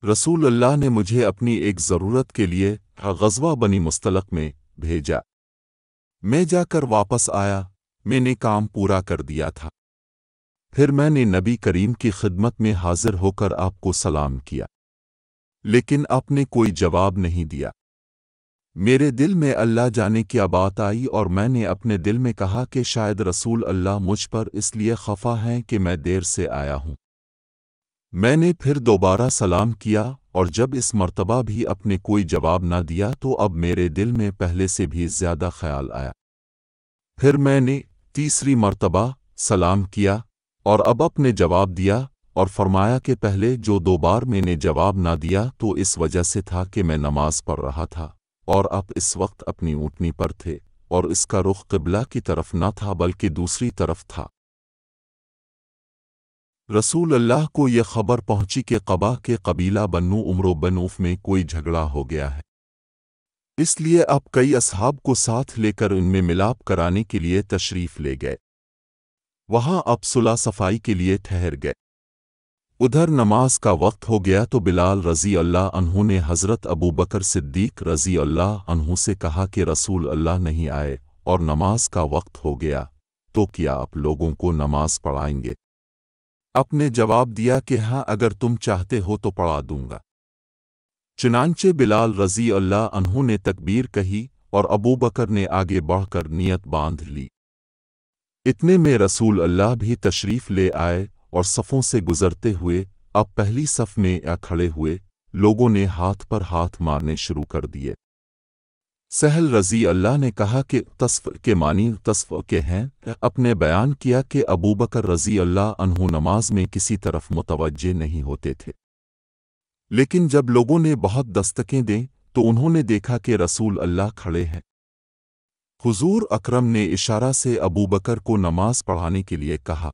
رسول اللہ نے مجھے اپنی ایک ضرورت کے لیے غزوہ بنی مستلق میں بھیجا۔ میں جا کر واپس آیا، میں نے کام پورا کر دیا تھا۔ پھر میں نے نبی کریم کی خدمت میں حاضر ہو کر آپ کو سلام کیا، لیکن آپ نے کوئی جواب نہیں دیا۔ میرے دل میں اللہ جانے کیا بات آئی اور میں نے اپنے دل میں کہا کہ شاید رسول اللہ مجھ پر اس لیے خفا ہیں کہ میں دیر سے آیا ہوں۔ میں نے پھر دوبارہ سلام کیا اور جب اس مرتبہ بھی اپنے کوئی جواب نہ دیا تو اب میرے دل میں پہلے سے بھی زیادہ خیال آیا۔ پھر میں نے تیسری مرتبہ سلام کیا اور اب اپنے جواب دیا اور فرمایا کہ پہلے جو 2 بار میں نے جواب نہ دیا تو اس وجہ سے تھا کہ میں نماز پڑھ رہا تھا اور آپ اس وقت اپنی اونٹنی پر تھے اور اس کا رخ قبلہ کی طرف نہ تھا بلکہ دوسری طرف تھا۔ رسول اللہ کو یہ خبر پہنچی کہ قبا کے قبیلہ بنو عمرو بن عوف میں کوئی جھگڑا ہو گیا ہے، اس لیے آپ کئی اصحاب کو ساتھ لے کر ان میں ملاپ کرانے کے لیے تشریف لے گئے۔ وہاں آپ صلح صفائی کے لیے ٹھہر گئے۔ ادھر نماز کا وقت ہو گیا تو بلال رضی اللہ عنہ نے حضرت ابو بکر صدیق رضی اللہ عنہ سے کہا کہ رسول اللہ نہیں آئے اور نماز کا وقت ہو گیا، تو کیا آپ لوگوں کو نماز پڑھائیں گے؟ آپ نے جواب دیا کہ ہاں، اگر تم چاہتے ہو تو پڑھا دوں گا۔ چنانچہ بلال رضی اللہ عنہ نے تکبیر کہی اور ابو بکر نے آگے بڑھ کر نیت باندھ لی۔ اتنے میں رسول اللہ بھی تشریف لے آئے اور صفوں سے گزرتے ہوئے اب پہلی صف میں کھڑے ہوئے۔ لوگوں نے ہاتھ پر ہاتھ مارنے شروع کر دیے۔ سہل رضی اللہ نے کہا کہ تصف کے معنی تصف کے ہیں۔ اپنے بیان کیا کہ ابو بکر رضی اللہ عنہ نماز میں کسی طرف متوجہ نہیں ہوتے تھے، لیکن جب لوگوں نے بہت دستکیں دیں تو انہوں نے دیکھا کہ رسول اللہ کھڑے ہیں۔ حضور اکرم نے اشارہ سے ابو بکر کو نماز پڑھانے کے لیے کہا۔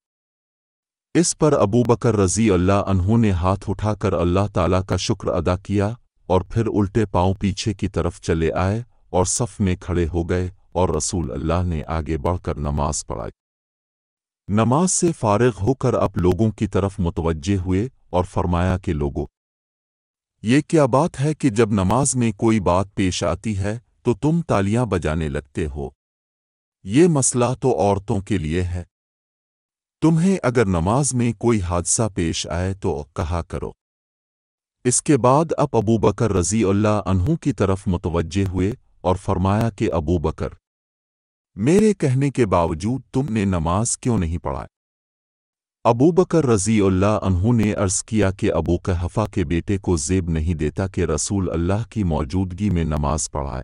اس پر ابو بکر رضی اللہ عنہ نے ہاتھ اٹھا کر اللہ تعالیٰ کا شکر ادا کیا اور پھر الٹے پاؤں پیچھے کی طرف چلے آئے اور صف میں کھڑے ہو گئے اور رسول اللہ نے آگے بڑھ کر نماز پڑھائی۔ نماز سے فارغ ہو کر اب لوگوں کی طرف متوجہ ہوئے اور فرمایا کہ لوگوں، یہ کیا بات ہے کہ جب نماز میں کوئی بات پیش آتی ہے تو تم تالیاں بجانے لگتے ہو؟ یہ مسئلہ تو عورتوں کے لیے ہے۔ تمہیں اگر نماز میں کوئی حادثہ پیش آئے تو کہا کرو۔ اس کے بعد اب ابو بکر رضی اللہ عنہ کی طرف متوجہ ہوئے اور فرمایا کہ ابو بکر، میرے کہنے کے باوجود تم نے نماز کیوں نہیں پڑھائی؟ ابو بکر رضی اللہ عنہ نے عرض کیا کہ ابو قحافہ کے بیٹے کو زیب نہیں دیتا کہ رسول اللہ کی موجودگی میں نماز پڑھائے۔